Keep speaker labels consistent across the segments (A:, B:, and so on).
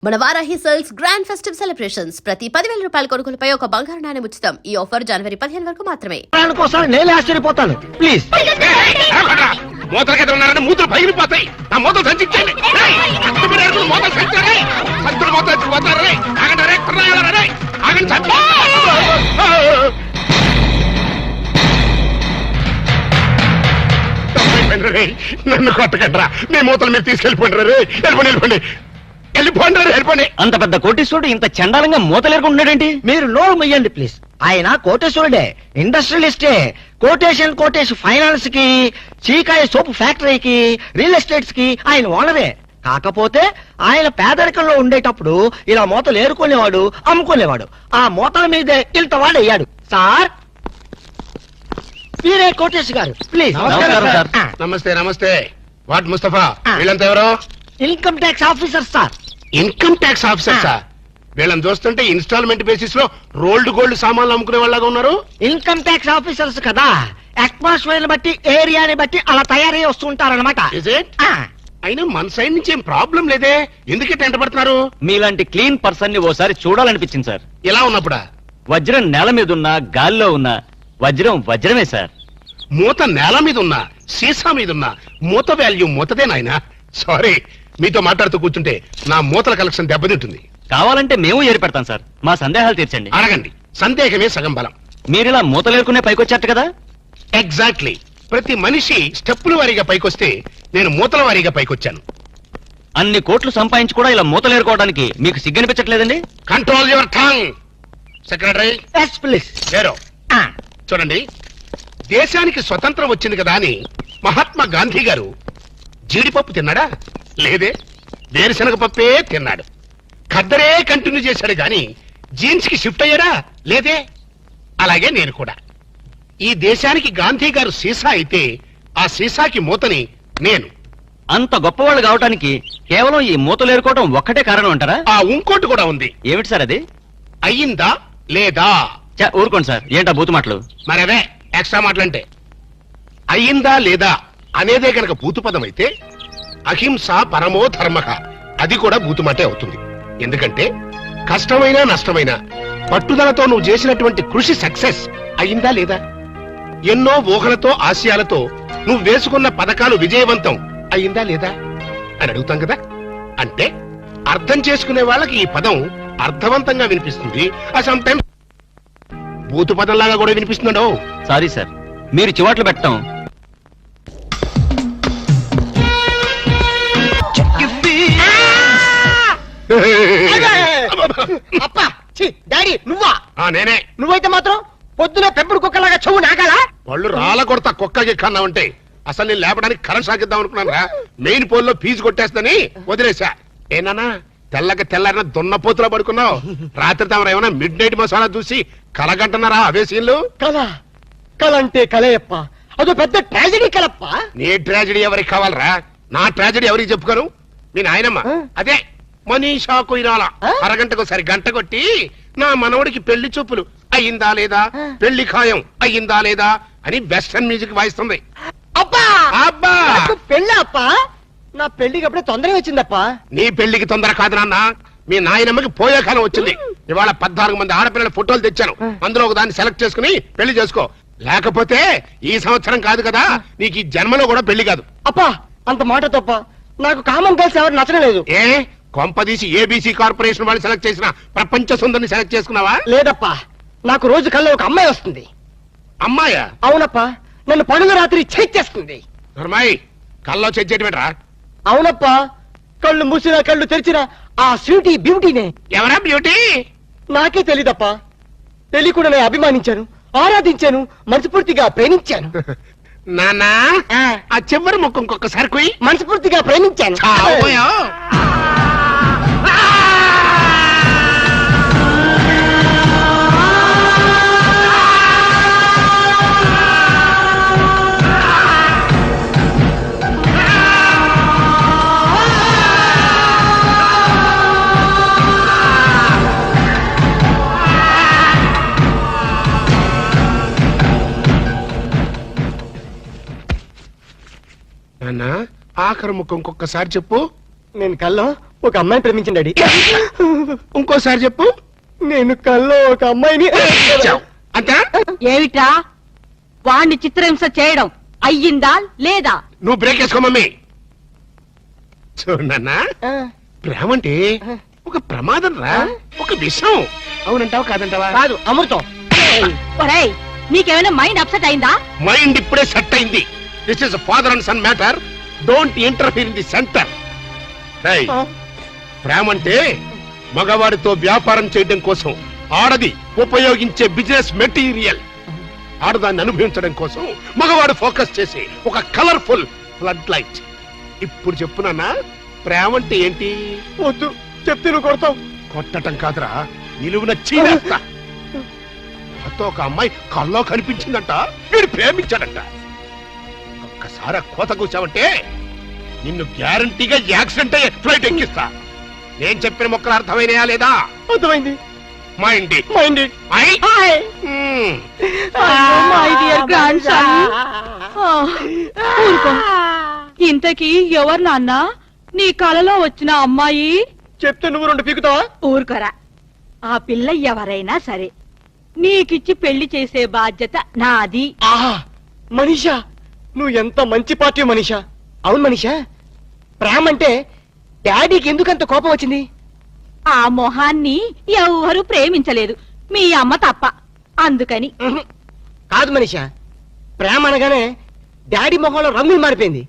A: మన Varahi sales grand festive celebrations ప్రతి 10,000 రూపాయల కొనుగోలుపై ఒక బంగారు నాణెం ఉచితం. ఈ ఆఫర్ జనవరి 15 వరకు మాత్రమే.
B: నేను ఆశ్చర్యపోతాను. ప్లీజ్
C: మూతలకి ఉన్నారని మూతలు పగిలిపోతాయి. నా మూతలు సంచించండి. మూతలు సంచారే సంతులు మూతలు ఎత్తుకుపోతారు. ఆగండి ఆగండి నన్ను కొట్టకండ్రా. మీ మూతలు మీరు తీసుకెళ్ళిపోండి. వెళ్ళిపోండి వెళ్ళిపోండి.
B: అంత పెద్ద కోటేశ్వరుడు ఇంత చండాలంగా మూతలేరుకుంటున్నాడేంటి? మీరు నోరు మొయ్యండి ప్లీజ్. ఆయన కోటేశ్వరుడే, ఇండస్ట్రియలిస్టే. కోటేష్ ఫైనాన్స్ కి, చీకాయ సోపు ఫ్యాక్టరీకి, రియల్ ఎస్టేట్స్ కి ఆయన ఓనరే. కాకపోతే ఆయన పేదరికంలో ఉండేటప్పుడు ఇలా మూతలు ఏరుకునేవాడు, అమ్ముకునేవాడు. ఆ మూతల మీదే ఇంత వాడయ్యాడు. సార్ మీరే కోటేష్ గారు, ప్లీజ్.
C: నమస్తే. వాట్ ముస్తఫా, వీళ్ళంతా ఎవరో?
B: Income tax officer sir.
C: Income tax officer sir. వీళ్ళని చూస్తుంటే ఇన్స్టాల్మెంట్ బేసిస్ లో రోల్డ్ గోల్డ్ సామాన్లు అమ్ముకునే వాళ్ళగా ఉన్నారు.
B: ఇన్కమ్ ట్యాక్స్ ఆఫీసర్స్ కదా, అట్మాస్ఫియర్ బట్టి, ఏరియాని బట్టి అలా తయారై వస్తుంటారనమాట.
C: అయినా మన సైడ్ నుంచి ఏం ప్రాబ్లం లేదే, ఎందుకే టెంట పడుతున్నారు?
D: మీలాంటి క్లీన్ పర్సన్ ని ఓసారి చూడాలనిపించింది సార్.
C: ఇలా ఉన్నప్పుడా?
D: వజ్రం నేల మీద ఉన్నా, గాల్లో ఉన్నా వజ్రమే సార్.
C: మూత నేల మీద ఉన్నా, సీసా మీద ఉన్నా, మూత వాల్యూ మూతదే నాయనా. సారీ, మీతో మాట్లాడుతూ కూర్చుంటే నా మూతల కలెక్షన్ దెబ్బతింటుంది.
D: కావాలంటే మేము ఏరి పెడతాం సార్. మా సందేహాలు తీర్చండి.
C: అడగండి, సందేహమే సగం బలం.
D: మీరిలా మూతలేరుకునే పైకొచ్చారు కదా.
C: ఎగ్జాక్ట్లీ. ప్రతి మనిషి స్టెప్పుల వారీగా పైకొస్తే నేను మూతల వారీగా పైకొచ్చాను.
D: అన్ని కోట్లు సంపాదించి కూడా ఇలా మూతలేరుకోవడానికి మీకు సిగ్గనిపించట్లేదండి?
C: Control your tongue. సెక్రటరీ లేరో. చూడండి, దేశానికి స్వతంత్రం వచ్చింది కదా అని మహాత్మా గాంధీ గారు జీడిపప్పు తిన్నాడా? లేదే. వేరుశనగ పప్పే తిన్నాడు. ఖద్దరే కంటిన్యూ చేశాడు గాని జీన్స్ కి షిఫ్ట్ అయ్యాడా? లేదే. అలాగే నేను కూడా. ఈ దేశానికి గాంధీ గారు సీసా అయితే ఆ సీసాకి మూతని నేను.
D: అంత గొప్పవాళ్ళు కావటానికి కేవలం ఈ మూతలేరుకోవడం ఒక్కటే కారణం అంటారా?
C: ఆ ఇంకోటి కూడా ఉంది.
D: ఏమిటి సార్ అది?
C: అయ్యిందా లేదా?
D: ఊరుకోండి సార్, ఏంటా బూతు మాటలు?
C: మరవే ఎక్స్ట్రా మాటలంటే. అయ్యిందా లేదా అనేదే గనక భూతు పదం అయితే అహింస పరమో ధర్మః అది కూడా భూతుమాటే అవుతుంది. ఎందుకంటే కష్టమైనా నష్టమైనా పట్టుదలతో నువ్వు చేసినటువంటి కృషి సక్సెస్ అయ్యిందా లేదా? ఎన్నో ఊహలతో ఆశయాలతో నువ్వు వేసుకున్న పథకాలు విజయవంతం అయ్యిందా లేదా అని అడుగుతాం కదా. అంటే అర్థం చేసుకునే వాళ్ళకి ఈ పదం అర్థవంతంగా వినిపిస్తుంది. సమ్ టైమ్స్ భూతు పదంలాగా కూడా వినిపిస్తున్నాడు.
D: సారీ సార్, మీరు చివాట్లు పెట్టడం
B: డాడీ నువ్వా?
C: నేనే.
B: నువ్వైతే మాత్రం పొద్దున పెంపుడు కుక్కలాగా చెవు నాగాలా?
C: వాళ్ళు రాళ్ళ కొడతా కుక్కకి కన్నా ఉంటే అసలు నేను లేపడానికి కరెంట్ సాగిద్దాం అనుకున్నాను రా. మెయిన్ పోల్ లో ఫీజు కొట్టేస్తుందని వదిలేసా. ఏనా తెల్లారిన దున్నపోతులా పడుకున్నావు. రాత్రి తమరు ఏమైనా మిడ్ నైట్ మసాలా చూసి కలగంటున్నారా? అవే సీన్లు.
B: కల అంటే కలయప్ప, అదో పెద్ద ట్రాజడీ కలప్ప.
C: నీ ట్రాజడీ ఎవరికి కావాలరా? నా ట్రాజడీ ఎవరికి చెప్పుకోను? మీ నాయనమ్మ అదే మనీషా కొయిరాల అరగంటకు సరి గంట కొట్టి నా మనవడికి పెళ్లి చూపులు అయ్యిందా లేదా, పెళ్లి ఖాయం అయ్యిందా లేదా అని వెస్టర్న్ మ్యూజిక్ వాయిస్తుంది.
B: అబ్బా
C: అబ్బా
B: పెళ్ళి అప్ప, నా పెళ్లికి అప్పుడే తొందరగా వచ్చిందప్పా.
C: నీ పెళ్లికి తొందర కాదు నాన్న, మీ నాయనమ్మకి పోయే కాలం వచ్చింది. ఇవాళ 14 మంది ఆడపిల్లల ఫోటోలు తెచ్చాను. అందులో ఒక దాన్ని సెలెక్ట్ చేసుకుని పెళ్లి చేసుకో. లేకపోతే ఈ సంవత్సరం కాదు కదా, నీకు ఈ జన్మలో కూడా పెళ్లి కాదు.
B: అప్పా అంత మాట తప్ప, నాకు కామన్ గర్ల్స్ ఎవరు నచ్చడం లేదు.
C: ఏ కొంపదీసి ఏబీసీ కార్పొరేషన్ వాళ్ళు సెలెక్ట్ చేసిన ప్రపంచ సుందరిని సెలెక్ట్ చేసుకున్నావా?
B: లేదప్పా, నాకు రోజు కల్లో ఒక అమ్మాయి వస్తుంది.
C: అమ్మాయా?
B: అవునప్పా, నన్ను పనులు రాత్రి చేస్తుంది.
C: ధర్మాయి కల్లో చెయ్యటమేట్రా?
B: అవునప్పా, కళ్ళు మూసినా కళ్ళు తెరిచినా ఆ స్వీటీ బ్యూటీనే.
C: ఎవరా బ్యూటీ?
B: నాకే తెలీదప్పా. తెలియకుండా నేను అభిమానించాను, ఆరాధించాను, మనస్ఫూర్తిగా ప్రేమించాను.
C: నానా ఆ చివరి ముఖం ఇంకొకసారి కొయ్యి.
B: మనస్ఫూర్తిగా ప్రేమించాను.
C: నాన్న ఆఖరి ముఖం ఇంకొకసారి చెప్పు.
E: నేను కల్లో ఒక అమ్మాయిని ప్రేమించండి డాడీ.
C: ఇంకోసారి చెప్పు.
E: నేను కల్లో ఒక అమ్మాయిని
C: అంతా
F: ఏమిట్రా వాణ్ణి చిత్రహింస చేయడం అయ్యిందా లేదా?
C: నువ్వు బ్రేక్ వేసుకో మమ్మీ. చూడన్నా, ప్రేమ అంటే ఒక ప్రమాదం రా, ఒక విషం. అవునంటావా కాదంటావా?
E: కాదు, అమృతం.
F: ఒరేయ్ నీకేమైనా మైండ్ అప్సెట్ అయిందా?
C: మైండ్ ఇప్పుడే సెట్ అయింది. This is father and son matter. Don't interfere in the center. ప్రేమ అంటే మగవాడితో వ్యాపారం చేయడం కోసం ఆడది ఉపయోగించే బిజినెస్ మెటీరియల్. ఆడదాన్ని అనుభవించడం కోసం మగవాడు ఫోకస్ చేసి ఒక కలర్ఫుల్ ఫ్లడ్ లైట్. ఇప్పుడు చెప్పునన్నా, ప్రేమ అంటే ఏంటి?
E: వద్దు, చెప్తే నువ్వు కొడతావు.
C: కొట్టటం కాదురా, నిలువున చీరేస్తా. కొత్త ఒక అమ్మాయి కల్లో కనిపించిందంట, వీడు ప్రేమించాడంట. ఒక్కసారి ఆ కోత కూర్చావంటే నిన్ను గ్యారంటీగా యాక్సిడెంట్ అయ్యే ఫ్లైట్ ఎక్కిస్తా. నేను చెప్పిన మొక్కలు అర్థమైనయా లేదా?
E: అర్థమైంది.
C: Mind
E: mind
F: my dear grand son. ఇంతకీ ఎవరు నాన్న నీ కలలో వచ్చిన అమ్మాయి?
E: చెప్తే నువ్వు రెండు పీకుతావా?
F: ఊరుకోరా. ఆ పిల్ల ఎవరైనా సరే నీకిచ్చి పెళ్లి చేసే బాధ్యత నాది.
E: ఆహా, మనీషా, నువ్వు ఎంత మంచి పార్టీ మనీషా. అవును మనీషా, ప్రేమ అంటే డాడీకి ఎందుకంత కోపం వచ్చింది?
F: ఆ మొహాన్ని ఎవరు ప్రేమించలేదు, మీ అమ్మ తప్ప. అందుకని
E: ఉహు, కాదు మనీషా, ప్రేమ అనగానే డాడీ మొహంలో రంగులు మారిపోయింది.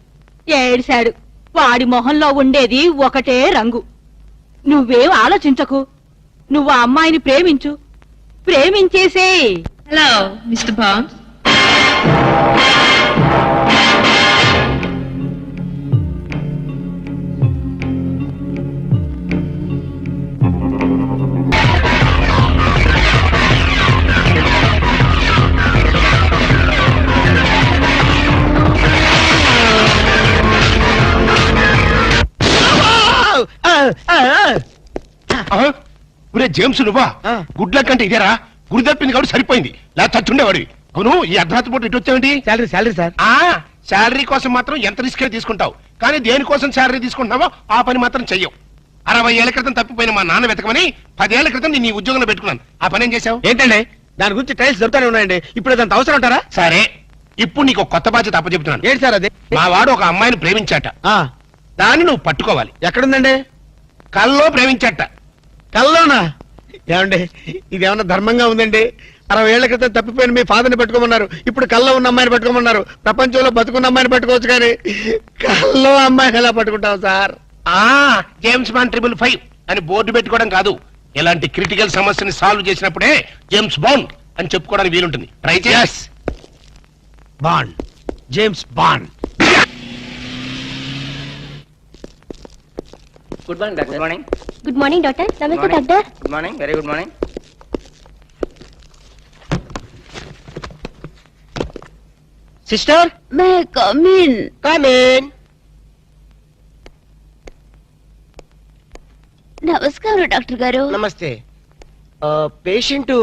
F: ఏడిశాడు. వాడి మొహంలో ఉండేది ఒకటే రంగు. నువ్వేం ఆలోచించకు. నువ్వు ఆ అమ్మాయిని ప్రేమించు, ప్రేమించేసే.
G: Hello, Mr. Bond.
C: ఒరే జేమ్స్, నువ్వా? గుడ్ల కంటే ఇదేరా, గురి తప్పింది కాబట్టి సరిపోయింది. లేదా చచ్చుండేవాడివి. అవును, ఈ అర్ధరాత్రి పూట ఇటు వచ్చావేంటి?
E: Salary sir.
C: శాలరీ కోసం మాత్రం ఎంత రిస్క్ తీసుకుంటావు, కానీ దేనికోసం శాలరీ తీసుకుంటున్నావో ఆ పని మాత్రం చెయ్యవు. 60 ఏళ్ల క్రితం తప్పిపోయిన మా నాన్న వెతకమని 10 ఏళ్ల క్రితం నేను ఈ ఉద్యోగంలో పెట్టుకున్నాను. ఆ పని ఏం చేశావు?
E: ఏంటండి దాని గురించి టైల్స్ దొరుకుతానే ఉన్నాయండి. ఇప్పుడు దాంత అవసరం అంటారా?
C: సరే, ఇప్పుడు నీకు ఒక కొత్త బాధ్యత అప్పచెప్తున్నాను.
E: ఏంటి సార్ అది?
C: మా వాడు ఒక అమ్మాయిని ప్రేమించాట. దాన్ని నువ్వు పట్టుకోవాలి.
E: ఎక్కడుందండి?
C: కల్లో ప్రేమించాట.
E: కల్లోనా? ఏమండి, ఇది ఏమన్నా ధర్మంగా ఉందండి? 60 ఏళ్ల క్రితం తప్పిపోయిన మీ ఫాదర్ని పెట్టుకోమన్నారు, ఇప్పుడు కల్లో ఉన్న అమ్మాయిని పెట్టుకోమన్నారు. ప్రపంచంలో బతుకున్న అమ్మాయిని పెట్టుకోవచ్చు, కానీ కల్లో అమ్మాయిని ఎలా పట్టుకుంటావు సార్?
C: జేమ్స్ బాండ్ 555 అని బోర్డు పెట్టుకోవడం కాదు, ఇలాంటి క్రిటికల్ సమస్యని సాల్వ్ చేసినప్పుడే జేమ్స్ బాండ్ అని చెప్పుకోవడానికి వీలుంటుంది. ట్రై చేస్. Bond, James Bond.
H: Good morning doctor. Good morning.
I: Good morning doctor. నమస్తే doctor.
H: Good morning, very good morning.
E: Sister,
A: may come in.
E: Come in.
A: నమస్కారం డాక్టర్ గారు.
E: నమస్తే. పేషెంట్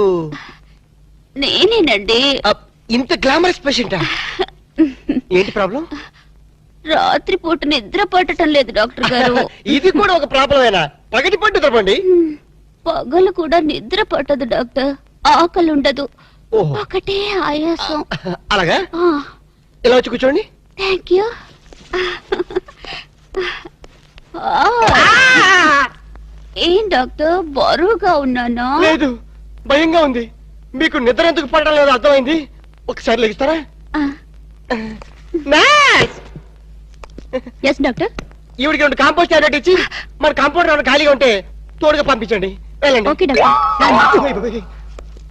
A: నేనేనండి.
E: ఇంత గ్లామరస్ పేషెంటా? ఏంటి ప్రాబ్లం?
A: రాత్రిపూట నిద్ర పట్టడం లేదు డాక్టర్ గారు.
E: ఇది కూడా ఒక ప్రాబ్లమేనా? పగటి పట్టు తప్పండి.
A: పగలు కూడా నిద్ర పట్టదు డాక్టర్. ఆకలి ఉండదు,
E: ఓహో.
A: ఒకటే ఆయాసం.
E: అలాగా? ఇలా వచ్చి కూర్చోండి.
A: Thank you. ఏం డాక్టర్, బరువుగా ఉన్నానా?
E: లేదు, భయంగా ఉంది. మీకు నిద్ర ఎందుకు పడడం లేదు అర్థమైంది. ఒకసారి లెగిస్తారా?
A: Yes doctor.
E: ఈవిడికి 2 కాంపోస్ట్ టాబ్లెట్ ఇచ్చి మన కాంపౌండ్ ఏమైనా ఖాళీగా ఉంటే తోడుగా పంపించండి. వెళ్ళండి.
A: Okay doctor.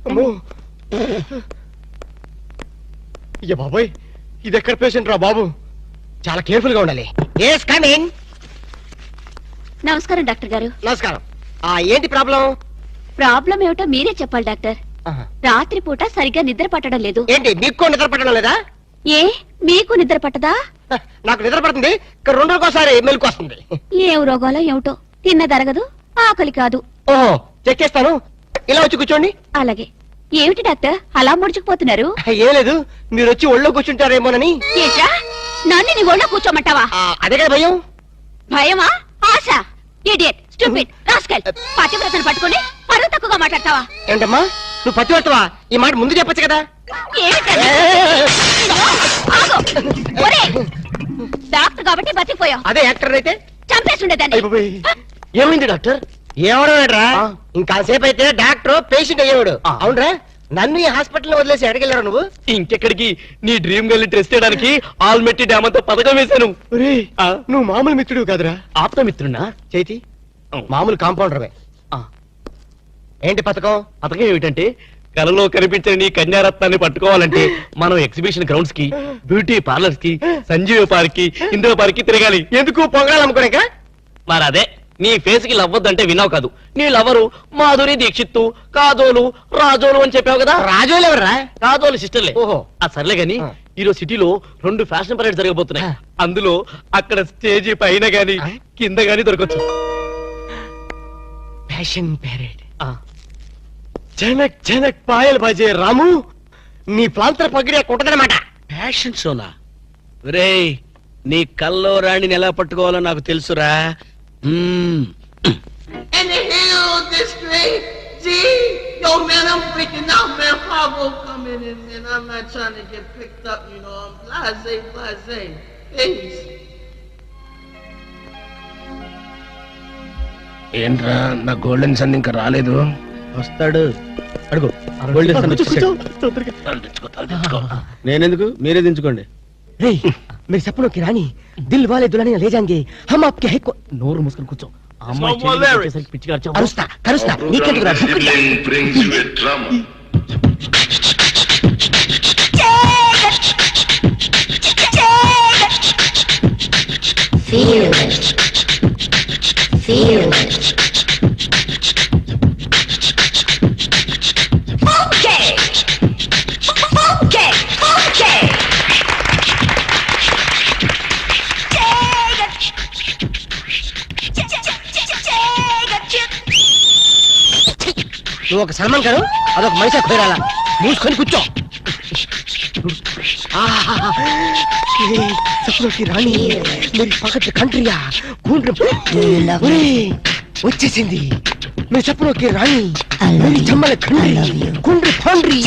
E: అమ్మో. అయ్య బాబోయ్, ఇది ఎక్కడ పేషెంట్ రా బాబు? చాలా కేర్ఫుల్ గా ఉండాలి.
A: నమస్కారం డాక్టర్ గారు.
E: నమస్కారం. ఏంటి ప్రాబ్లం?
A: ప్రాబ్లం ఏమిటో మీరే చెప్పాలి డాక్టర్. రాత్రిపూట సరిగ్గా నిద్ర పట్టడం లేదు.
E: ఏంటి మీకు నిద్ర పట్టడం లేదా?
A: ఏ మీకు నిద్ర పట్టదా?
E: నాకు నిద్ర పడుతుంది, 2 రోజులకోసారి మెలకు వస్తుంది.
A: ఏం రోగాలో ఏమిటో, తిన్నదరగదు, ఆకలి కాదు.
E: ఓహో, చెక్ చేస్తాను. ఇలా వచ్చి కూర్చోండి.
A: అలాగే. ఏమిటి డాక్టర్ అలా ముడుచుకుపోతున్నారు?
E: ఏం లేదు, మీరు వచ్చి ఒళ్ళో కూర్చుంటారేమోనని.
A: ఏంట్రా, నన్ను నీ ఒళ్ళో కూర్చోమంటావా?
E: అదే కదా భయం.
A: భయమా?
I: ఆశ ఇడియట్ స్టూపిడ్ రాస్కల్ పతివ్రతను పట్టుకొని పరువు తక్కువగా మాట్లాడతావా?
B: ఏంటమ్మా నువ్వు పతివత్తవా? ఈ మాట ముందు చెప్పొచ్చు కదా.
I: ఏమిటది? ఆగు. ఒరేయ్, డాక్టర్ కాబట్టి బతికిపోయావు.
B: అదే యాక్టర్ అయితే
I: చంపేసి ఉండేదాన్ని.
B: ఏమైంది డాక్టర్? ఏమడరా ఇంకాసేపు అయితే డాక్టర్ పేషెంట్ అయ్యేవాడు. అవునరా, నన్ను ఈ హాస్పిటల్ వదిలేసి ఎడగెళ్ళారు నువ్వు?
D: ఇంకెక్కడికి నీ డ్రీమ్ గర్ల్ టెస్ట్ చేయడానికి ఆల్మెట్టి డ్యామ్ అంతా పథకం వేశాను.
B: నువ్వు మామూలు మిత్రుడు కాదురా,
D: ఆప్తమిత్రున్నా.
B: చేతి మామూలు కాంపౌండర్వే. ఏంటి పథకం?
D: పథకం ఏమిటంటే కలలో కనిపించని నీ కన్యారత్నాన్ని పట్టుకోవాలంటే మనం ఎగ్జిబిషన్ గ్రౌండ్స్ కి, బ్యూటీ పార్లర్స్ కి, సంజీవ పార్క్ కి, ఇందిరా పార్క్ కి తిరగాలి.
B: ఎందుకు పొంగాలనుకోలేక?
D: మరి అదే నీ ఫేస్ కి లవ్వద్దంటే విన్నావు కాదు. నీ లవరు మాధురి దీక్షిత్తు, కాదోలు, రాజోలు అని చెప్పావు కదా.
B: రాజోలు ఎవర్రా?
D: కాదోలు సిస్టర్లే.
B: ఓహో.
D: ఆ సర్లే గాని ఈరోజు సిటీలో 2 ఫ్యాషన్ పరేడ్ జరగబోతున్నాయి. అందులో అక్కడ స్టేజీ పైన గాని కింద గాని దొరకచ్చు.
B: Fashion parade. జనక్ జనక్ పాయల్ బాజే రాము, నీ ప్రాంతర పగిడే కొట్టదనమాట.
E: ఫ్యాషన్ షోనా? రేయ్, నీ కల్లో రాణిని ఎలా పట్టుకోవాలో నాకు తెలుసురా.
J: In the hill district, G. Yo, man, I'm freaking out, man. Pablo coming in, man. I'm not trying to get picked up, you know. I'm blase. Peace.
C: ఏంట్రా నా గోల్డెన్ సన్ ఇంకా రాలేదు?
E: వస్తాడు, అడుగు. నేనెందుకు, మీరే దించుకోండి.
B: మీరు సపనోं की रानी, दिल वाले दुल्हनिया ले जाएंगे हम आपके है को.
D: నోరు మూసుకొని కూర్చో. ఆ అమ్మాయి చెయ్యి వచ్చేసరికి పిచ్చిగా అరిచావు.
B: కరుస్తా నీకెందుకు రా? నువ్వు ఒక సల్మాన్ గారు, అదొక మనిషి కోరాలా? మూసుకొని కూర్చో. సపనోं की रानी, मेरी पकड़ कंट्रिया వచ్చేసింది. మీ సపనों की रानी, मेरी జమ్మల కండ్రి కుండ్రి పండ్రి.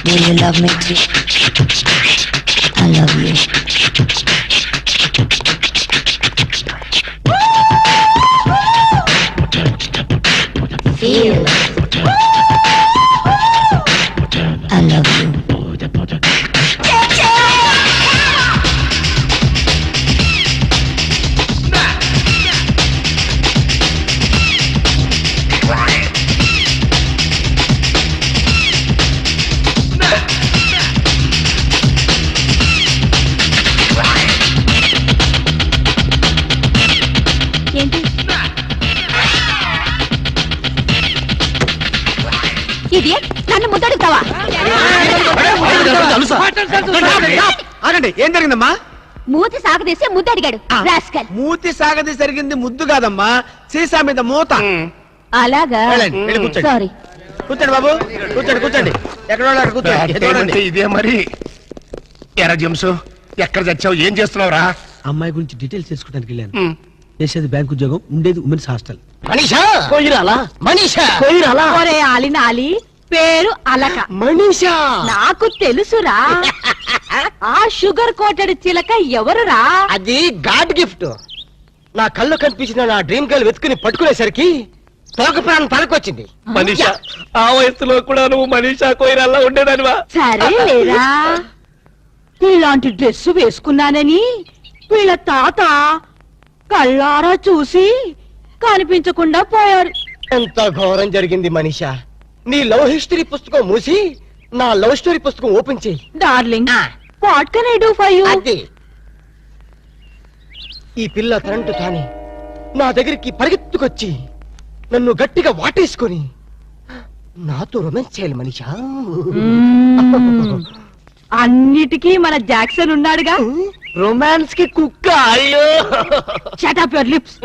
I: Do you love me too? I love you. Feel it. I love you. నన్ను ముద్దడుగుతావా?
E: ఆగండి, ఏం జరిగిందమ్మా?
I: మూతి సాగదీసి ముద్దడిగాడు రాస్కల్.
E: మూతి సాగది జరిగింది ముద్దు కాదమ్మా, సీసా మీద మూత.
I: అలాగా?
E: వెళ్ళండి, వెళ్ళి కూర్చోండి.
I: సారీ.
E: కూర్చోండి బాబు, కూర్చోండి. ఎక్కడ వాళ్ళు అక్కడ కూర్చోండి.
C: అంటే ఇదే మరి. ఎరా జంసు, ఎక్కడ చచ్చావు? ఏం చేస్తున్నావురా?
E: అమ్మాయి గురించి డీటెయిల్స్ తెలుసుకోవడానికి వెళ్ళాను. చేసేది బ్యాంక్ ఉద్యోగం, ఉండేది ఉమెన్స్ హాస్టల్.
B: మనీషా
D: కొయ్యిరాలా?
B: మనీషా
D: కొయ్యిరాలా?
F: ఒరే ఆలినాలి, పేరు అలక.
B: మనీషా
F: నాకు తెలుసురా. ఆ షుగర్ కోటెడ్ చిలక ఎవరురా?
B: అది గాడ్ గిఫ్ట్. నా కళ్ళు కనిపించిన నా డ్రీమ్ గర్ల్ వెతుకుని పట్టుకునేసరికి తోక ప్రాణం తలకొచ్చింది.
D: మనీషా, ఆ వయసులో కూడా నువ్వు మనీషా కొయ్యిరాలా ఉండేదానివా?
F: సరే లేరా, ఇలాంటి డ్రెస్ వేసుకున్నానని వీళ్ళ తాత కళ్ళారా చూసి కనిపించకుండా పోయారు.
B: ఎంత ఘోరం జరిగింది మనీషా. నీ లవ్ హిస్టరీ పుస్తకం మూసి నా లవ్ స్టోరీ పుస్తకం ఓపెన్ చేయి.
F: Darling, what can I do for you?
B: అది ఈ పిల్ల తనంటు తానే నా దగ్గరికి పరిగెత్తుకొచ్చి నన్ను గట్టిగా వాటేసుకొని నాతో రొమాన్స్ చేయాలి మనిషా.
F: అన్నిటికీ మన జాక్సన్ ఉన్నాడుగా.
D: రొమాన్స్ కి కుక్క. అయ్యో
F: షట్ అప్ యువర్ లిప్స్.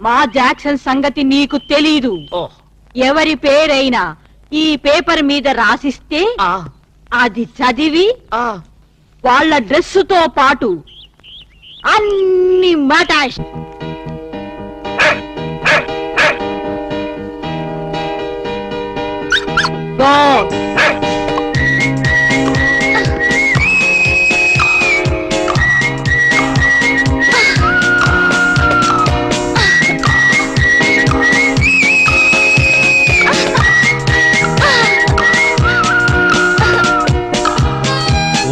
F: మా జాక్సన్ సంగతి నీకు తెలీదు. ఎవరి పేరైనా ఈ పేపర్ మీద రాసిస్తే అది చదివి వాళ్ళ డ్రెస్సుతో పాటు అన్ని మటాష్.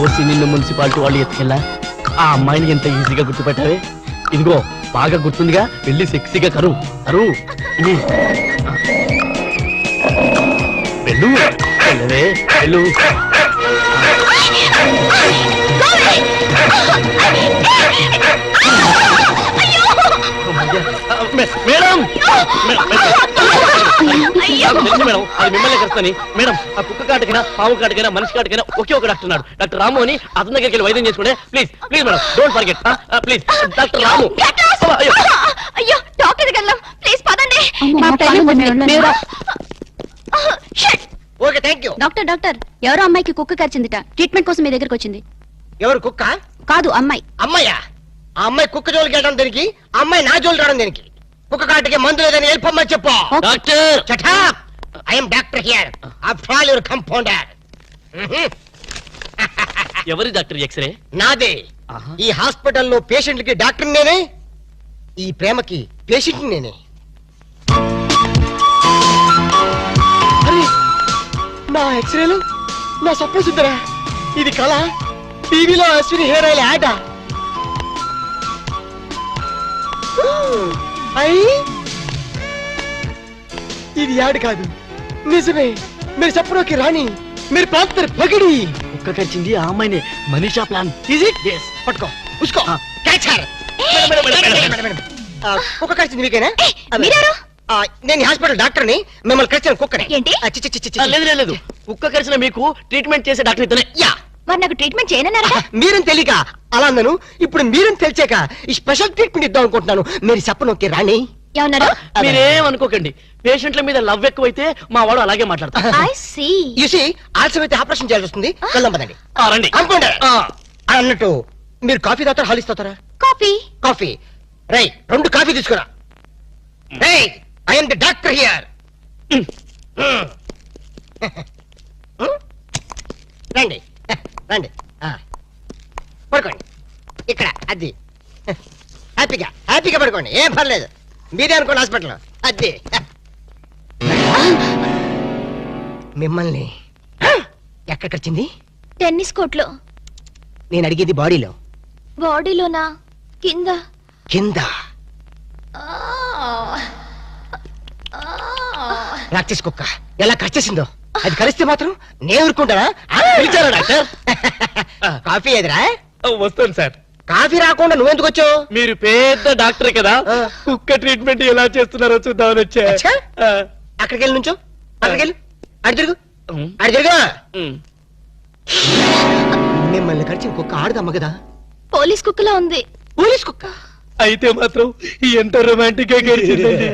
D: ఓసి నిన్ను మున్సిపాలిటీ వాళ్ళు ఎత్తుకెళ్ళా ఆ అమ్మాయిని ఎంత ఈజీగా గుర్తుపెట్టావే. ఇదిగో బాగా గుర్తుందిగా, వెళ్ళి సెక్సీగా కరు కరు. వెళ్ళు వెళ్ళవే వెళ్ళు. మేడం మేడం అది మిమ్మల్ని కలుస్తాని. మేడం ఆ కుక్క కాటుకైనా పాము కాటుకైనా మనిషి కాటుకైనా ఒకే ఒక డాక్టర్ ఉన్నాడు, డాక్టర్ రాము అని. అతని దగ్గరికి వెళ్ళి వైద్యం చేసుకుంటే please please madam, don't forget please. Doctor Ramu.
I: అయ్యో డాక్టర్ దగ్గర ప్లీజ్ పదండి.
B: Okay thank you.
I: Doctor doctor ఎవరో అమ్మాయికి కుక్క కరిచిందిట, ట్రీట్మెంట్ కోసం మీ దగ్గరకు వచ్చింది.
B: ఎవరు కుక్క?
I: కాదు అమ్మాయి.
B: అమ్మాయ్యా? ఆ అమ్మాయి కుక్క జోలికి వెళ్ళడం దేనికి? ఆ అమ్మాయి నా జోలికి రావడం దేనికి? కుక్క కాటికి మందు లేదని వెళ్ళిపోమ్మని చెప్పు.
D: Doctor
B: I'm doctor here. After all your compounder.
D: ఎవరి డాక్టర్? ఎక్స్రే
B: నాదే. ఈ హాస్పిటల్లో పేషెంట్లకి డాక్టర్ నేనే, ఈ ప్రేమకి పేషెంట్ నేనే. నా ఎక్స్రేలు నా స్వప్న సుందరా. ఇది కళ? టీవీలో అశ్విని హెయిర్ ఆయిల్ యాడ్. ఇది యాడ్ కాదు, నిజమే. మీరు చెప్పడానికి రాణి, మీరు ప్రాంతర్ పగిడి.
D: కుక్క కరిచింది ఆ అమ్మాయిని. మనీషా ప్లాన్.
B: పట్టుకో ఉసుకో క్యాచ్ హర్. కుక్క కరిచింది మీకేనా? నేను హాస్పిటల్ డాక్టర్ని, మిమ్మల్ని కరిచిన కుక్కనే.
I: ఏంటి?
D: లేదు లేదు లేదు, కుక్క కరిచిన మీకు ట్రీట్మెంట్ చేసే డాక్టర్ ఇతనే.
B: యా,
I: మరి నాకు ట్రీట్మెంట్ చేయనన్నారా?
B: మీరేం తెలియక అలా అన్నాను. ఇప్పుడు మీరేం తెలిసాక ఈ స్పెషల్ ట్రీట్మెంట్ ఇద్దాం అనుకుంటున్నాను. మీరు చెప్పనొక్కి రాణి.
I: ఏమన్నారు?
D: మీరేం అనుకోకండి, పేషెంట్ల మీద లవ్ ఎక్కువైతే మా వాడు అలాగే మాట్లాడతారు.
I: I see.
B: యూసి ఆలస్యం అయితే ఆపరేషన్ చేయాల్సి వస్తుంది. వెళ్దాం పదండి.
D: రండి.
B: అనుకోండి. అన్నట్టు మీరు కాఫీ తాగుతారా హాలిస్ తాగుతారా?
I: కాఫీ.
B: కాఫీ రై 2 కాఫీ తీసుకురా. రై ఐఎమ్ ది డాక్టర్ హియర్. రండి రండి, పడుకోండి ఇక్కడ. అది హ్యాపీగా హ్యాపీగా పడుకోండి, ఏం పర్లేదు. మీరే అనుకోండి హాస్పిటల్. అది మిమ్మల్ని ఎక్కడ కరిచింది?
I: టెన్నిస్ కోర్ట్లో.
B: నేను అడిగేది బాడీలో.
I: బాడీలోనా? కింద.
B: కింద ప్రాక్టీస్ కుక్క ఎలా కరిచేసిందో. అది కరిస్తే మాత్రం నేను ఊరుకుంటానా? పిలిచారా డాక్టర్? కాఫీ ఎదురా?
D: వస్తాను సార్.
B: కాఫీ రాకుండా నువ్వెందుకు వచ్చావు?
D: మీరు పెద్ద డాక్టర్ కదా, కుక్క ట్రీట్మెంట్ ఎలా చేస్తున్నారో చూద్దామని వచ్చా.
B: అచ్చా? అక్కడికి వెళ్ళి నుంచో. అక్కడికి వెళ్ళి అడి తిరుగు, అడి తిరుగు. మిమ్మల్ని కరిచిన కుక్క ఆడదమ్మ కదా?
I: పోలీస్ కుక్కలా ఉంది.
B: పోలీస్ కుక్క
D: అయితే మాత్రం ఎంత రొమాంటిక్ గా గడిచిందండి.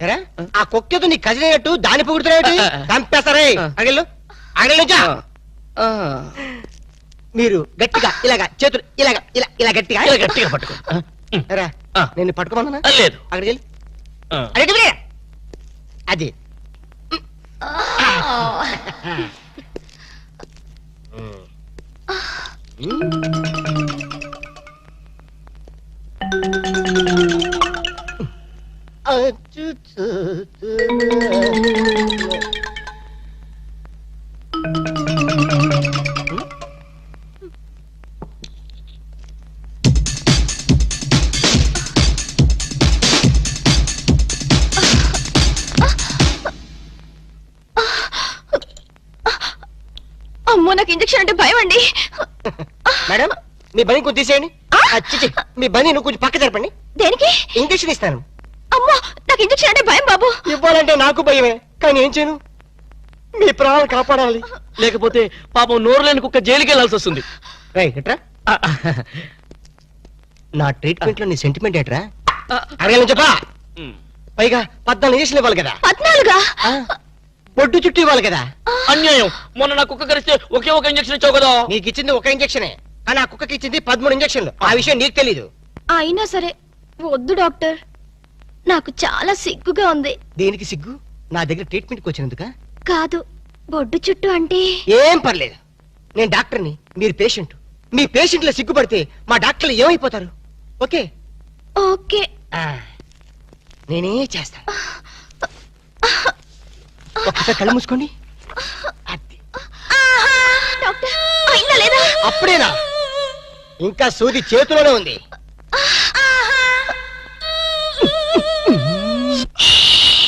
B: ఎరా, ఆ కుక్కతో నీ కజినట్టు దాని పొగుడుతున్నట్టు చంపేస్తారే. అడిగెళ్ళు అడిగెళ్ళొచ్చా. మీరు గట్టిగా ఇలాగా చేతులు ఇలాగా ఇలా ఇలా గట్టిగా
D: ఇలా గట్టిగా పట్టుకో.
B: ఎరా, నేను పట్టుకోమన్నా?
D: లేదు.
B: అక్కడికి వెళ్ళి అడిగి అది.
I: అమ్మో, నాకు ఇంజెక్షన్ అంటే భయం అండి.
B: మేడం, మీ బని కొంచెం తీసేయండి. మీ బని నువ్వు కొంచెం పక్క జరపండి.
I: దేనికి?
B: ఇంజక్షన్ ఇస్తాను.
I: అమ్మో, నాకు నాకు ఇంజక్షన్ అంటే భయం బాబు.
B: ఇవ్వాలంటే నాకు భయమే, కానీ ఏం చేయను, మీ ప్రాణాలు కాపాడాలి.
D: లేకపోతే పాపం నోరు లేని కుక్క జైలుకి వెళ్లాల్సి వస్తుంది.
B: నా ట్రీట్మెంట్ లో నీ సెంటిమెంట్ ఏట్రా? అడగలని చెప్పా. పైగా 14 ఇంజక్షన్ ఇవ్వాలి కదా.
I: 14?
B: బొడ్డు చుట్టూ ఇవ్వాలి కదా.
D: అన్యాయం. మొన్న నా కుక్క కరిస్తే ఒకే ఒక ఇంజక్షన్ ఇచ్చావు కదా.
B: నీకు ఇచ్చింది ఒక ఇంజక్షనే, కానీ ఆ కుక్కకి ఇచ్చింది 13 ఇంజక్షన్లు. ఆ విషయం నీకు తెలీదు.
I: అయినా సరే వద్దు డాక్టర్, నాకు చాలా సిగ్గుగా ఉంది.
B: దేనికి సిగ్గు? నా దగ్గర ట్రీట్మెంట్కి వచ్చినందుక?
I: కాదు, బొడ్డు చుట్టూ అంటే.
B: ఏం పర్లేదు, నేను డాక్టర్ని, మీరు పేషెంట్. మీ పేషెంట్ల సిగ్గుపడితే మా డాక్టర్లు ఏమైపోతారు? Okay
I: okay.
B: నేనే చేస్తాను. ఒక్కసారి కళ్ళు మూసుకోండి. అది.
I: డాక్టర్, అయిందా లేదా?
B: అప్పుడేనా? ఇంకా సూది చేతిలోనే ఉంది.